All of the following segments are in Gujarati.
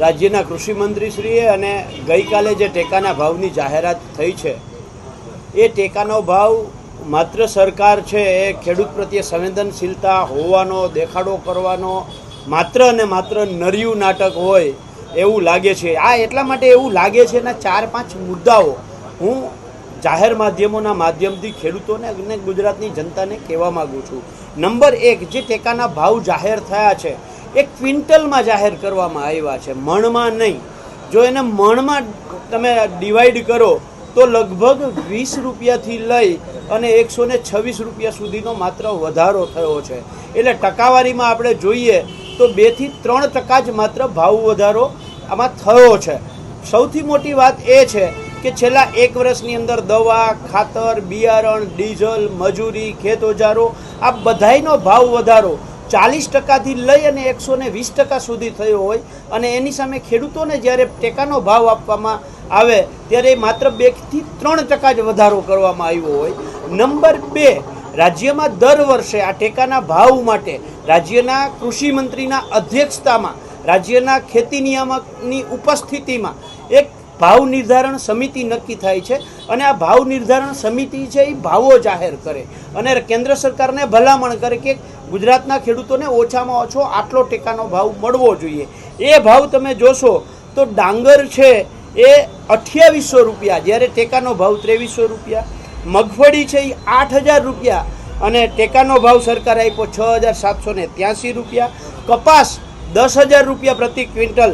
રાજ્યના કૃષિ મંત્રીશ્રીએ અને ગઈકાલે જે ટેકાના ભાવની જાહેરાત થઈ છે એ ટેકાનો ભાવ માત્ર સરકાર છે એ ખેડૂત પ્રત્યે સંવેદનશીલતા હોવાનો દેખાડો કરવાનો માત્ર અને માત્ર નરિયું નાટક હોય એવું લાગે છે। આ એટલા માટે એવું લાગે છે એના 4-5 મુદ્દાઓ હું જાહેર માધ્યમોના માધ્યમથી ખેડૂતોને અને ગુજરાતની જનતાને કહેવા માગું છું। નંબર 1, જે ટેકાના ભાવ જાહેર થયા છે એ ક્વિન્ટલમાં જાહેર કરવામાં આવ્યા છે, મણમાં નહીં। જો એને મણમાં તમે ડિવાઈડ કરો તો લગભગ 20 રૂપિયાથી લઈ અને 126 રૂપિયા સુધીનો માત્ર વધારો થયો છે। એટલે ટકાવારીમાં આપણે જોઈએ તો 2 થી 3% જ માત્ર ભાવ વધારો આમાં થયો છે। સૌથી મોટી વાત એ છે કે છેલ્લા 1 વર્ષની અંદર દવા, ખાતર, બિયારણ, ડીઝલ, મજૂરી, ખેત ઓજારો આ બધાયનો ભાવ વધારો 40%થી લઈ અને 120% સુધી થયો હોય અને એની સામે ખેડૂતોને જ્યારે ટેકાનો ભાવ આપવામાં આવે ત્યારે માત્ર 2 થી 3% જ વધારો કરવામાં આવ્યો હોય। નંબર 2, રાજ્યમાં દર વર્ષે આ ટેકાના ભાવ માટે રાજ્યના કૃષિ મંત્રીના અધ્યક્ષતામાં રાજ્યના ખેતી નિયામકની ઉપસ્થિતિમાં એક ભાવ નિર્ધારણ સમિતિ નક્કી થાય છે અને આ ભાવ નિર્ધારણ સમિતિ છે એ ભાવો જાહેર કરે અને કેન્દ્ર સરકારને ભલામણ કરે કે ગુજરાતના ખેડૂતોને ઓછામાં ઓછો આટલો ટેકાનો ભાવ મળવો જોઈએ। એ ભાવ તમે જોશો તો ડાંગર છે એ 2800 રૂપિયા, જ્યારે ટેકાનો ભાવ 2300 રૂપિયા, મગફળી છે એ 8000 રૂપિયા અને ટેકાનો ભાવ સરકારે આપ્યો 6783 રૂપિયા, કપાસ 10,000 રૂપિયા પ્રતિ ક્વિન્ટલ,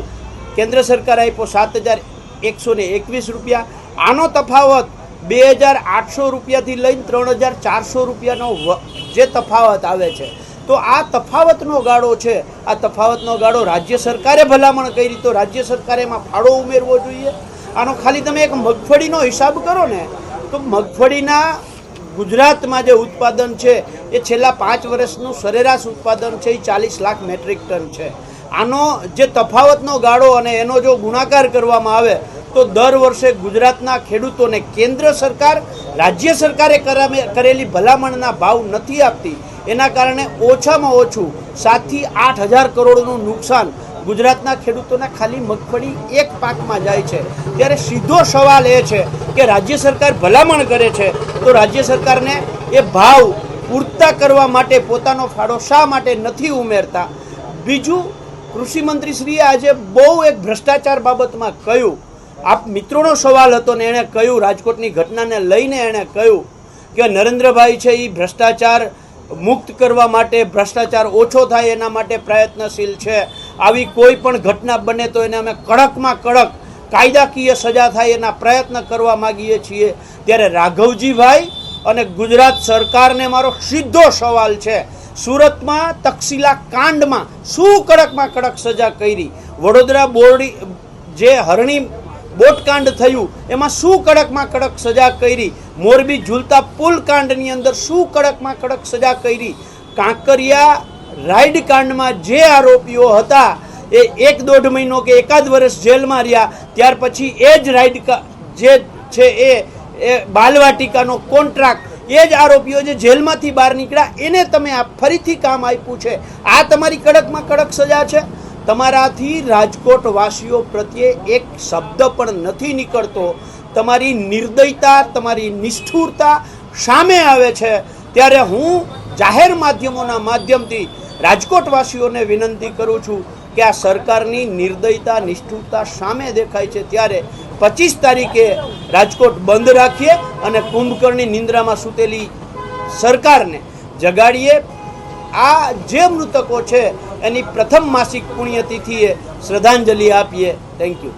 કેન્દ્ર સરકારે આપ્યો 7,121 રૂપિયા। આનો તફાવત 2,800 રૂપિયાથી લઈને 3,400 રૂપિયાનો જે તફાવત આવે છે તો આ તફાવતનો ગાળો છે, આ તફાવતનો ગાળો રાજ્ય સરકારે ભલામણ કરી તો રાજ્ય સરકારે એમાં ફાળો ઉમેરવો જોઈએ। આનો ખાલી તમે એક મગફળીનો હિસાબ કરો ને તો મગફળીના ગુજરાતમાં જે ઉત્પાદન છે એ છેલ્લા 5 વર્ષનું સરેરાશ ઉત્પાદન છે એ 40 લાખ મેટ્રિક ટન છે। આનો જે તફાવતનો ગાળો અને એનો જો ગુણાકાર કરવામાં આવે તો દર વર્ષે ગુજરાતના ખેડૂતોને કેન્દ્ર સરકાર રાજ્ય સરકારે કરેલી ભલામણના ભાવ નથી આપતી, એના કારણે ઓછામાં ઓછું 7 થી 8,000 કરોડનું નુકસાન ગુજરાતના ખેડૂતોને ખાલી મગફળી એક પાકમાં જાય છે। ત્યારે સીધો સવાલ એ છે કે રાજ્ય સરકાર ભલામણ કરે છે તો રાજ્ય સરકારને એ ભાવ પૂરતા કરવા માટે પોતાનો ફાળો શા માટે નથી ઉમેરતા? બીજું, કૃષિ મંત્રીશ્રીએ આજે બહુ એક ભ્રષ્ટાચાર બાબતમાં કહ્યું, આપ મિત્રોનો સવાલ હતો ને એણે કહ્યું, રાજકોટની ઘટનાને લઈને એણે કહ્યું કે નરેન્દ્રભાઈ છે એ ભ્રષ્ટાચાર મુક્ત કરવા માટે, ભ્રષ્ટાચાર ઓછો થાય એના માટે પ્રયત્નશીલ છે, આવી કોઈ પણ ઘટના બને તો એને અમે કડકમાં કડક કાયદાકીય સજા થાય એના પ્રયત્ન કરવા માગીએ છીએ। ત્યારે રાઘવજીભાઈ અને ગુજરાત સરકારને મારો સીધો સવાલ છે, સુરતમાં તક્ષશિલા કાંડમાં શું કડકમાં કડક સજા કરી? વડોદરા બોરડી જે હરણી બોટકાંડ થયું એમાં શું કડકમાં કડક સજા કરી? મોરબી ઝૂલતા પુલ કાંડની અંદર શું કડકમાં કડક સજા કરી? કાંકરિયા રાઈડ કાંડમાં જે આરોપીઓ હતા એ 1-1.5 મહિનો કે 1 વર્ષ જેલમાં રહ્યા, ત્યાર પછી એ જ રાઈડ જે છે એ બાલવાટિકાનો કોન્ટ્રાક્ટ એ જ આરોપીઓ જે જેલમાંથી બહાર નીકળ્યા એને તમે આ ફરીથી કામ આપ્યું છે। આ તમારી કડકમાં કડક સજા છે? તમારાથી રાજકોટ વાસીઓ પ્રત્યે એક શબ્દ પણ નથી નીકળતો। તમારી નિર્દયતા, તમારી નિષ્ઠુરતા સામે આવે છે। ત્યારે હું જાહેર માધ્યમોના માધ્યમથી રાજકોટવાસીઓને વિનંતી કરું છું કે આ સરકારની નિર્દયતા, નિષ્ઠુરતા સામે દેખાય છે ત્યારે 25 તારીખે રાજકોટ બંધ રાખીએ અને કુંભકર્ણની નિંદ્રામાં સૂતેલી સરકારને જગાડીએ। આ જે મૃતકો છે એની પ્રથમ માસિક પુણ્યતિથિએ શ્રદ્ધાંજલિ આપીએ। Thank you.